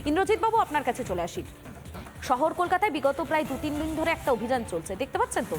ইন্দ্রজিৎ বাবু, আপনার কাছে চলে আসি। শহর কলকাতায় বিগত প্রায় 2-3 দিন ধরে একটা অভিযান চলছে, দেখতে পাচ্ছেন তো?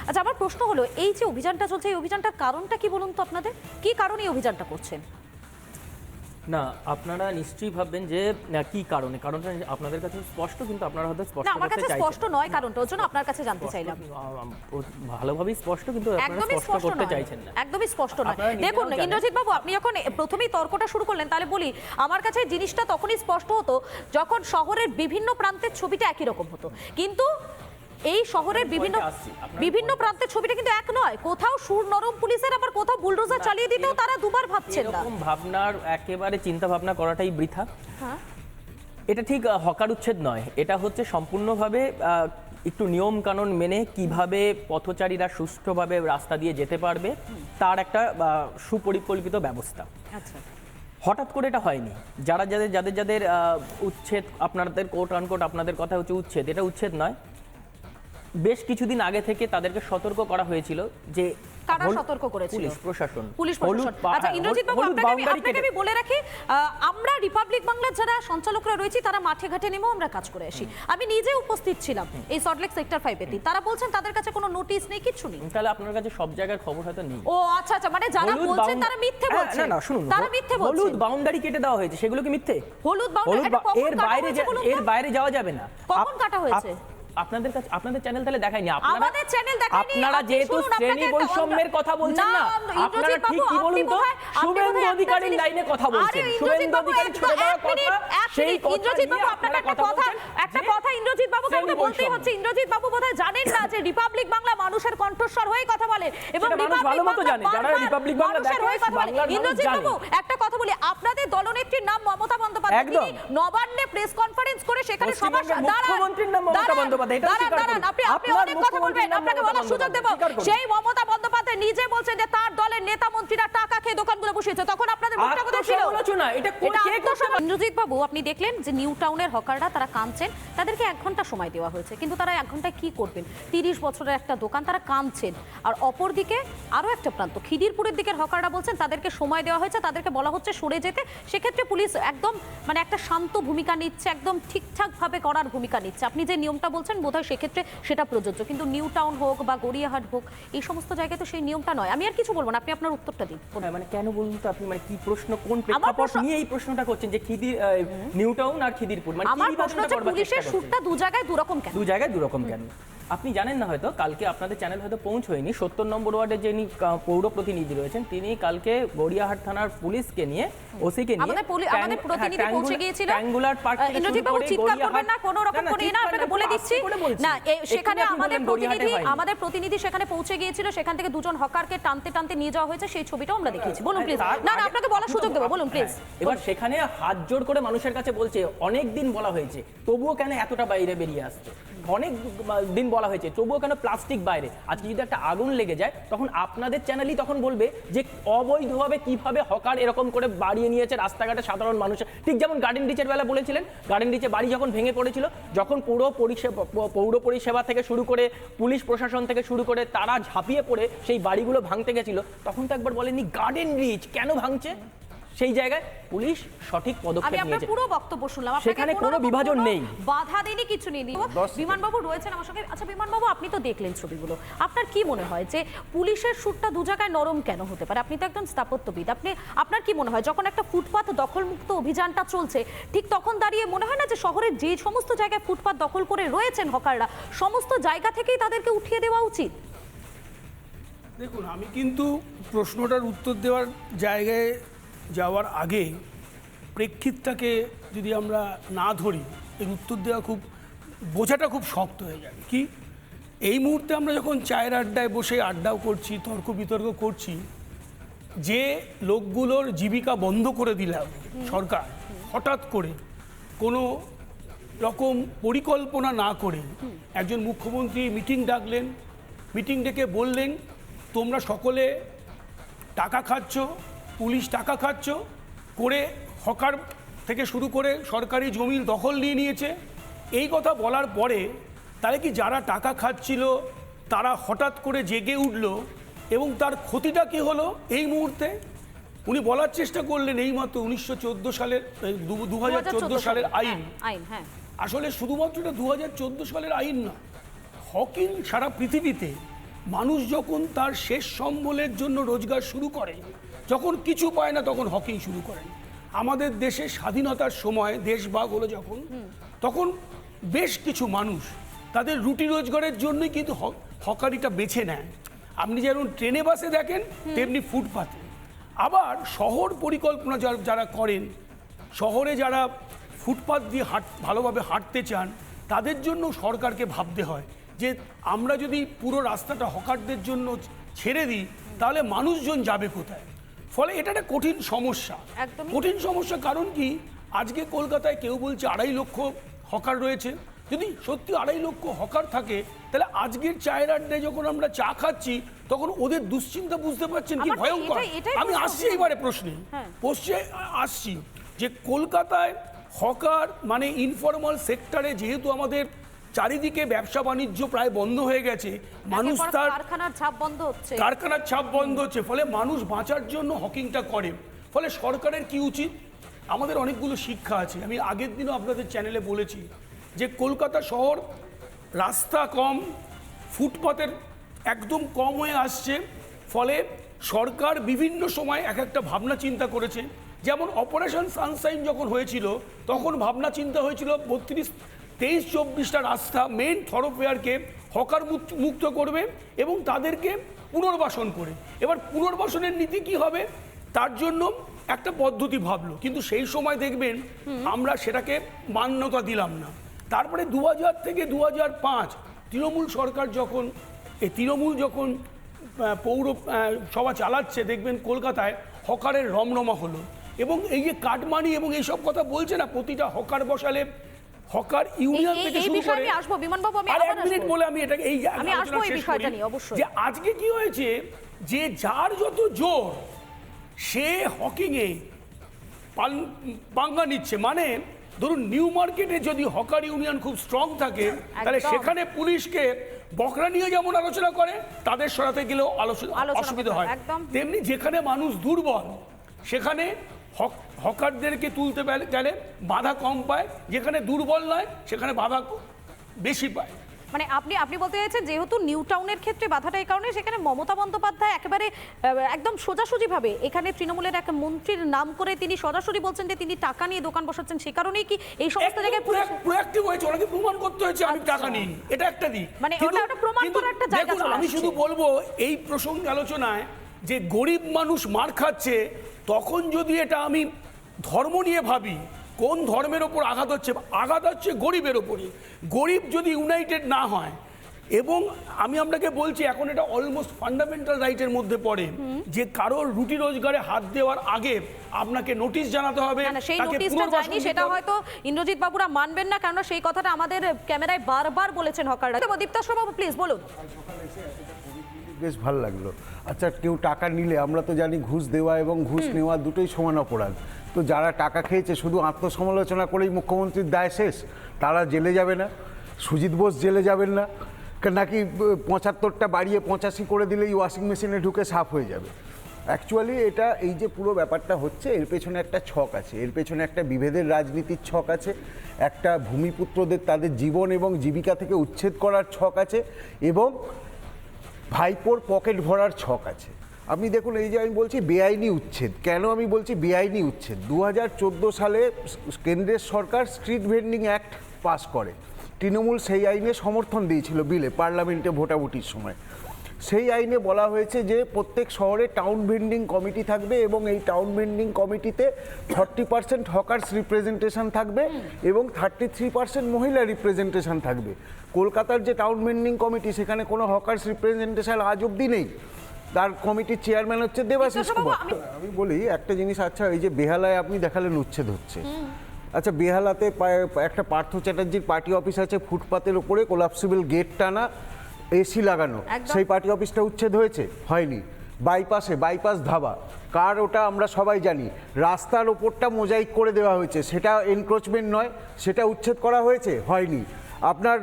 আচ্ছা, আমার প্রশ্ন হলো, এই যে অভিযানটা চলছে, এই অভিযানটার কারণটা কি বলুন তো আপনাদের? কি কারণে এই অভিযানটা করছেন? না, আপনারা নিশ্চয়ই ভাববেন যে কি কারণে, কারণটা আপনাদের কাছে স্পষ্ট, কিন্তু আপনারা হয়তো স্পষ্ট না, আমার করতে কাছে চাইছেন স্পষ্ট নয় কারণটা, ওর জন্য আপনার কাছে জানতে চাইলাম। ভালোভাবেই স্পষ্ট, কিন্তু আপনারা একদমই স্পষ্ট স্পষ্ট করতে নয়, চাইছেন না। একদমই স্পষ্ট নয়। আপনারা নিজেরাও দেখুন জানেন। ইন্দ্রজিৎ বাবু, আপনি যখন প্রথমেই তর্কটা শুরু করলেন, তাহলে বলি আমার কাছে জিনিসটা তখনই স্পষ্ট হতো যখন শহরের বিভিন্ন প্রান্তের ছবিটা একই রকম হতো, কিন্তু এই শহরের বিভিন্ন প্রান্তের ছবিটা কিন্তু এক নয়। কোথাও সুর নরম পুলিশের, আবার কোথাও বুলডোজার চালিয়ে দিতেও তারা দুবার ভাবছেন না। এরকম ভাবনার একেবারে চিন্তা ভাবনা করাটাই বৃথা। হ্যাঁ, এটা ঠিক হকার উচ্ছেদ নয়, এটা হচ্ছে সম্পূর্ণভাবে একটু নিয়ম কানুন মেনে কিভাবে পথচারীরা সুষ্ঠুভাবে রাস্তা দিয়ে যেতে পারবে তার একটা সুপরিকল্পিত ব্যবস্থা। আচ্ছা, হঠাৎ করে এটা হয়নি। যাদের উচ্ছেদ, আপনাদের কোট আনকোট আপনাদের কথা হচ্ছে উচ্ছেদ, এটা উচ্ছেদ নয়। বেশ কিছুদিন আগে থেকে তাদেরকে সতর্ক করা হয়েছিল যে কারা সতর্ক করেছিল? পুলিশ প্রশাসন। আচ্ছা ইন্দ্রজিৎ বাবু, আপনাকে আমি বলে রাখি, আমরা রিপাবলিক বাংলার যারা সঞ্চালকরা রয়েছি তারা মাঠে ঘাটে নেমেও আমরা কাজ করে আসি। আমি নিজে উপস্থিত ছিলাম এই সল্টলেক সেক্টর 5-এ। তারা বলছেন তাদের কাছে কোনো নোটিশ নেই, কিচ্ছু নেই। তাহলে আপনার কাছে সব জায়গার খবর হয়তো নেই। ও আচ্ছা আচ্ছা, মানে যারা বলছেন তারা মিথ্যে বলছেন। না শুনুন, তারা মিথ্যে বলছেন। হলুদ বাউন্ডারি কেটে দেওয়া হয়েছে, সেগুলো কি মিথ্যে? হলুদ বাউন্ডারি এর বাইরে যাওয়া যাবে না। কখন কাটা হয়েছে? আপনাদের কাছে, আপনাদের চ্যানেল তাহলে দেখায়নি। আমাদের চ্যানেল দেখায়নি। আপনারা যেহেতু শ্রেণী বৈষম্যের কথা বলছেন না, আপনারা ঠিক কি বলুন তো, শুভেন্দু অধিকারীর লাইনে কথা বলছেন। শুভেন্দু অধিকারী ছেড়ে দেওয়ার কথা, সেই কথা নিয়ে আপনারা কথা বলছেন। একটা কথা ইন্দ্রজিৎ বাবুকে আমাকে বলতেই হচ্ছে। ইন্দ্রজিৎ বাবু বোধহয় জানেন না যে রিপাবলিক বাংলা মানুষের কণ্ঠস্বর হয়ে কথা বলে, এবং ভালো মতো জানে, যারা রিপাবলিক বাংলা দেখে ইন্দ্রজিৎ বাবু, একটা কথা বলি, আপনাদের দলনেত্রীর নাম মমতা বন্দ্যোপাধ্যায়। তিনি নবান্নে প্রেস কনফারেন্স করে সেখানে সবার মুখ্যমন্ত্রীর নাম মমতা বন্দ্যোপাধ্যায়। আপনি অনেক কথা বলবেন, আপনাকে বলার সুযোগ দেব। সেই মমতা বন্দ্যোপাধ্যায় নিজে বলছেন যে তার দলের নেতা মন্ত্রীরা টাকা খেয়ে দোকানগুলো বসিয়েছে, তখন আপনাদের মুখটা কোথায় ছিল? ইন্দ্রজিৎ বাবু, আপনি দেখলেন যে নিউ টাউনের হকাররা তারা কাঁদছেন, তাদেরকে 1 ঘন্টা সময় দেওয়া হয়েছে, কিন্তু তারা 1 ঘন্টায় কি করবেন? 30 বছরের একটা দোকান, তারা কাঁদছেন। আর অপরদিকে আরো একটা প্রান্ত, খিদিরপুরের দিকের হকাররা বলছেন তাদেরকে সময় দেওয়া হয়েছে, তাদেরকে বলা হচ্ছে সরে যেতে। সেক্ষেত্রে পুলিশ একদম মানে একটা শান্ত ভূমিকা নিচ্ছে, একদম ঠিকঠাক ভাবে করার ভূমিকা নিচ্ছে। আপনি যে নিয়মটা বলছেন বোধহয় সেক্ষেত্রে সেটা প্রযোজ্য, কিন্তু নিউ টাউন হোক বা গড়িয়াহাট হোক, এই সমস্ত জায়গায় তো সেই নিয়মটা নয়। আমি আর কিছু বলবো না, আপনি আপনার উত্তরটা দিন। মানে কেন বলুন তো আপনি, মানে কি প্রশ্ন, কোন প্রেক্ষাপট নিয়ে এই প্রশ্নটা করছেন যে নিউ টাউন আর খিদিরপুর, মানে আমার প্রশ্ন হচ্ছে পুলিশের শুটটা দু জায়গায় দুরকম কেন? দু জায়গায় দুরকম কেন? আপনি জানেন না হয়তো, কালকে আপনাদের চ্যানেল হয়তো পৌঁছয়নি, 70 নম্বর ওয়ার্ডের যিনি পৌর প্রতিনিধি রয়েছেন তিনি কালকে গড়িয়াহাট থানার পুলিশকে নিয়ে, ওসিকে নিয়ে আমাদের প্রতিনিধি পৌঁছে গিয়েছিল ট্যাঙ্গুলার পার্ক থেকে ইন্দ্রজিৎ বাবু, চিৎকার করবেন না, কোনো রকম করে না, আপনাকে বলে দিচ্ছি না। সেখানে আমাদের প্রতিনিধি সেখানে পৌঁছে গিয়েছিল, সেখান থেকে দুজন হকারকে টানতে টানতে নিয়ে যাওয়া হয়েছে, সেই ছবিটাও আমরা দেখিয়েছি। বলুন প্লিজ। না না, আপনাকে বলার সুযোগ দেবো, বলুন প্লিজ। এবার সেখানে হাত জোড় করে মানুষের কাছে বলছে, অনেক দিন বলা হয়েছে তবুও কেন এতটা বাইরে বেরিয়ে আসছে, অনেক দিন বলা হয়েছে তবুও কেন প্লাস্টিক বাইরে। আজকে যদি একটা আগুন লেগে যায় তখন আপনাদের চ্যানেলই তখন বলবে যে অবৈধভাবে কিভাবে হকার এরকম করে বাড়িয়ে নিয়েছে রাস্তাঘাটে সাধারণ মানুষের। ঠিক যেমন গার্ডেন রিচের বেলা বলেছিলেন, গার্ডেন রিচে বাড়ি যখন ভেঙে পড়েছিল, যখন পৌর পরিষেবা থেকে শুরু করে পুলিশ প্রশাসন থেকে শুরু করে তারা ঝাঁপিয়ে পড়ে সেই বাড়িগুলো ভাঙতে গেছিল, তখন তো একবার বলেননি গার্ডেন রিচ কেন ভাঙছে? সেই জায়গায় পুলিশ সঠিক পদক্ষেপ নিয়েছে। আমি আপনার পুরো বক্তব্য শুনলাম, সেখানে কোনো বিভাজন নেই, বাধা দেনি, কিছু নেই। বিমান বাবু রয়েছেন আমার সঙ্গে। আচ্ছা বিমান বাবু, আপনি তো দেখলেন ছবিগুলো, আপনার কি মনে হয় যে পুলিশের শুটটা দু জায়গায় নরম কেন হতে পারে? আপনি তো একদম স্থাপত্যবিদ, আপনার কি মনে হয় যখন একটা ফুটপাত দখলমুক্ত অভিযানটা চলছে, ঠিক তখন দাঁড়িয়ে মনে হয় না যে শহরের যে সমস্ত জায়গায় ফুটপাত দখল করে রয়েছেন হকাররা, সমস্ত জায়গা থেকেই তাদেরকে উঠিয়ে দেওয়া উচিত? দেখুন, আমি কিন্তু প্রশ্নটার উত্তর দেওয়ার জায়গায় যাওয়ার আগে প্রেক্ষিতটাকে যদি আমরা না ধরি, এর উত্তর দেওয়া বোঝাটা খুব শক্ত হয়ে যাবে। কি এই মুহূর্তে আমরা যখন চায়ের আড্ডায় বসে আড্ডাও করছি, তর্ক বিতর্ক করছি, যে লোকগুলোর জীবিকা বন্ধ করে দিলাম সরকার হঠাৎ করে কোনো রকম পরিকল্পনা না করে, একজন মুখ্যমন্ত্রী মিটিং ডাকলেন, মিটিং ডেকে বললেন তোমরা সকলে টাকা খাচ্ছ, পুলিশ টাকা খাচ্ছ করে, হকার থেকে শুরু করে সরকারি জমির দখল নিয়ে নিয়েছে। এই কথা বলার পরে তাহলে কি যারা টাকা খাচ্ছিল তারা হঠাৎ করে জেগে উঠল, এবং তার ক্ষতিটা কি হলো এই মুহূর্তে? উনি বলার চেষ্টা করলেন এইমাত্র 1914 সালের 2014 সালের আইন। হ্যাঁ, আসলে শুধুমাত্র এটা 2014 সালের আইন না, হকিং সারা পৃথিবীতে মানুষ যখন তার শেষ সম্বলের জন্য রোজগার শুরু করে, যখন কিছু পায় না তখন হকিং শুরু করেন। আমাদের দেশে স্বাধীনতার সময় দেশভাগ হলো যখন, তখন বেশ কিছু মানুষ তাদের রুটি রোজগারের জন্যই কিন্তু হকারিটা বেছে নেয়। আপনি যেমন ট্রেনে বাসে দেখেন তেমনি ফুটপাতে। আবার শহর পরিকল্পনা যারা করেন, শহরে যারা ফুটপাত দিয়ে ভালোভাবে হাঁটতে চান, তাদের জন্য সরকারকে ভাবতে হয় যে আমরা যদি পুরো রাস্তাটা হকারদের জন্য ছেড়ে দিই তাহলে মানুষজন যাবে কোথায়। ফলে এটা একটা কঠিন সমস্যা, কঠিন সমস্যা। কারণ কি, আজকে কলকাতায় কেউ বলছে 2.5 লক্ষ হকার রয়েছে। যদি সত্যি 2.5 লক্ষ হকার থাকে, তাহলে আজকের চায়ের আড্ডায় যখন আমরা চা খাচ্ছি তখন ওদের দুশ্চিন্তা বুঝতে পারছেন কি ভয়ঙ্কর। আমি আসছি এবারে প্রশ্নে আসছি যে কলকাতায় হকার মানে ইনফর্মাল সেক্টরে, যেহেতু আমাদের চারিদিকে ব্যবসা বাণিজ্য প্রায় বন্ধ হয়ে গেছে, মানুষ তার কারখানার ছাপ বন্ধ হচ্ছে, ফলে মানুষ বাঁচার জন্য হকিংটা করে। ফলে সরকারের কি উচিত? আমাদের অনেকগুলো শিক্ষা আছে। আমি আগের দিনও আপনাদের চ্যানেলে বলেছি যে কলকাতা শহর রাস্তা কম, ফুটপাতের একদম কম হয়ে আসছে। ফলে সরকার বিভিন্ন সময় এক একটা ভাবনা চিন্তা করেছে। যেমন অপারেশন সানশাইন যখন হয়েছিল তখন ভাবনা চিন্তা হয়েছিল 23-24টা রাস্তা মেন থরোফেয়ারকে হকার মুক্ত করবে এবং তাদেরকে পুনর্বাসন করে। এবার পুনর্বাসনের নীতি কি হবে তার জন্য একটা পদ্ধতি ভাবলো, কিন্তু সেই সময় দেখবেন আমরা সেটাকে মান্যতা দিলাম না। তারপরে 2000 থেকে 2005 তৃণমূল সরকার যখন তৃণমূল যখন পৌর সভা চালাচ্ছে, দেখবেন কলকাতায় হকারের রমরমা হলো। এবং এই যে কাটমানি এবং এইসব কথা বলছে না, প্রতিটা হকার বসালে হকার ইউনিয়ন থেকে শুরু করে, আর 1 মিনিট বলে আমি এটাকে যে আজকে কি হয়েছে যে যার যত জোর সে হকিংয়ে পাঙ্গা নিচ্ছে। মানে ধরুন নিউ মার্কেটে যদি হকার ইউনিয়ন খুব স্ট্রং থাকে, তাহলে সেখানে পুলিশকে বকরা নিয়ে যেমন আলোচনা করে, তাদের সরাতে গেলেও অসুবিধা হয়। তেমনি যেখানে মানুষ দুর্বল সেখানে হকারদেরকে তুলতে গেলে বাধা কম পায়, যেখানে দুর্বল নয় সেখানে বাধা বেশি পায়। মানে আপনি বলতে চাইছেন যেহেতু নিউ টাউনের ক্ষেত্রে বাধাটা এই কারণে সেখানে মমতা বন্দ্যোপাধ্যায় একেবারে একদম সোজাসুজি ভাবে এখানে তৃণমূলের এক মন্ত্রীর নাম করে তিনি সরাসরি বলছেন যে তিনি টাকা নিয়ে দোকান বসাচ্ছেন, সে কারণেই কি এই সমস্ত জায়গায় প্রোঅ্যাক্টিভ হয়েছে, ওনাকে প্রমাণ করতে হয়েছে আমি টাকা নিই, এটা একটা দিক। মানে ওটা প্রমাণ করার একটা জায়গা চলে আসছে। আমি শুধু বলবো এই প্রসঙ্গে আলোচনায় যে গরিব মানুষ মার খাচ্ছে, তখন যদি এটা আমি ধর্ম নিয়ে ভাবি, কোন ধর্মের ওপর আঘাত হচ্ছে গরিবের ওপরই। গরিব যদি ইউনাইটেড না হয়, এবং আমি আপনাকে বলছি এখন এটা অলমোস্ট ফান্ডামেন্টাল রাইটের মধ্যে পড়ে যে কারোর রুটি রোজগারে হাত দেওয়ার আগে আপনাকে নোটিশ জানাতে হবে। সেই নোটিশটা যায়নি, সেটা হয়তো ইন্দ্রজিৎ বাবুরা মানবেন না, কারণ সেই কথাটা আমাদের ক্যামেরায় বারবার বলেছেন হকাররা। দীপ্তাশ্র বাবু প্লিজ বলুন। বেশ ভালো লাগলো। আচ্ছা, কেউ টাকা নিলে আমরা তো জানি ঘুষ দেওয়া এবং ঘুষ নেওয়া দুটোই সমান অপরাধ। তো যারা টাকা খেয়েছে শুধু আত্মসমালোচনা করেই মুখ্যমন্ত্রীর দায় শেষ, তারা জেলে যাবে না? সুজিত বোস জেলে যাবেন না নাকি 75টা বাড়িয়ে 85 করে দিলেই ওয়াশিং মেশিনে ঢুকে সাফ হয়ে যাবে? অ্যাকচুয়ালি এটা এই যে পুরো ব্যাপারটা হচ্ছে, এর পেছনে একটা ছক আছে, এর পেছনে একটা বিভেদের রাজনীতির ছক আছে, একটা ভূমিপুত্রদের তাদের জীবন এবং জীবিকা থেকে উচ্ছেদ করার ছক আছে, এবং ভাইপোর পকেট ভরার ছক আছে। আপনি দেখুন, এই যে আমি বলছি বেআইনি উচ্ছেদ, কেন আমি বলছি বেআইনি উচ্ছেদ? 2014 সালে কেন্দ্রের সরকার স্ট্রিট ভেন্ডিং অ্যাক্ট পাস করে। তৃণমূল সেই আইনে সমর্থন দিয়েছিল বিলে, পার্লামেন্টে ভোটাভুটির সময়। সেই আইনে বলা হয়েছে যে প্রত্যেক শহরে টাউন ভেন্ডিং কমিটি থাকবে এবং এই টাউন ভেন্ডিং কমিটিতে 40% হকার্স রিপ্রেজেন্টেশন থাকবে এবং 33% মহিলা রিপ্রেজেন্টেশন থাকবে। কলকাতার যে টাউন ভেন্ডিং কমিটি, সেখানে কোনো হকার্স রিপ্রেজেন্টেশন আজ অবধি নেই। তার কমিটির চেয়ারম্যান হচ্ছে দেবাশিস কুমার। আমি বলি একটা জিনিস, আচ্ছা এই যে বেহালায় আপনি দেখালেন উচ্ছেদ হচ্ছে, আচ্ছা বেহালাতে একটা পার্থ চ্যাটার্জির পার্টি অফিস আছে, ফুটপাতের উপরে কোলাপসিবল গেট টানা, এসি লাগানো, সেই পার্টি অফিসটা উচ্ছেদ হয়েছে? হয়নি। বাইপাস ধাবা, কার ওটা আমরা সবাই জানি। রাস্তার ওপরটা মোজাইক করে দেওয়া হয়েছে, সেটা এনক্রোচমেন্ট নয়, সেটা উচ্ছেদ করা হয়েছে? হয়নি। আপনার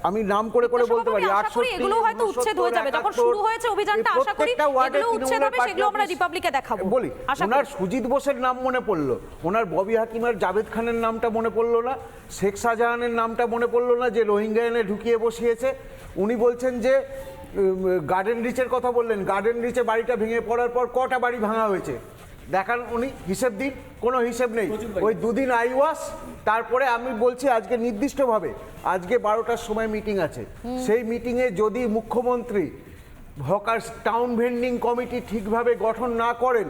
আমি নাম করে করে বলতে পারি আশা করি এগুলো হয়তো উচ্ছেদ হয়ে যাবে যখন শুরু হয়েছে অভিযানটা, আশা করি এগুলো উচ্ছেদ হবে, সেগুলো আমরা রিপাবলিকে দেখাবো। বলি ওনার সুজিত বোসের নাম মনে পড়লো, ওনার ববি হাকিম আর জাভেদ খানের নামটা মনে পড়লো না, শেখ শাহজাহানের নামটা মনে পড়লো না যে রোহিঙ্গা এনে ঢুকিয়ে বসিয়েছে। উনি বলছেন যে গার্ডেন রিচের কথা বললেন, গার্ডেন রিচে বাড়িটা ভেঙে পড়ার পর কটা বাড়ি ভাঙা হয়েছে দেখান, উনি হিসেব দিন, কোনো হিসেব নেই। ওই দুদিন আইওয়াস, তারপরে আমি বলছি আজকে নির্দিষ্টভাবে আজকে 12টার সময় মিটিং আছে, সেই মিটিংয়ে যদি মুখ্যমন্ত্রী হকার টাউন ভেন্ডিং কমিটি ঠিকভাবে গঠন না করেন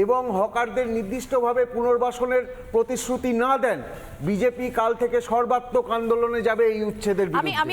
এবং হকারদের নির্দিষ্টভাবে পুনর্বাসনের প্রতিশ্রুতি না দেন, বিজেপি কাল থেকে সর্বাত্মক আন্দোলনে যাবে এই উচ্ছেদের বিরুদ্ধে।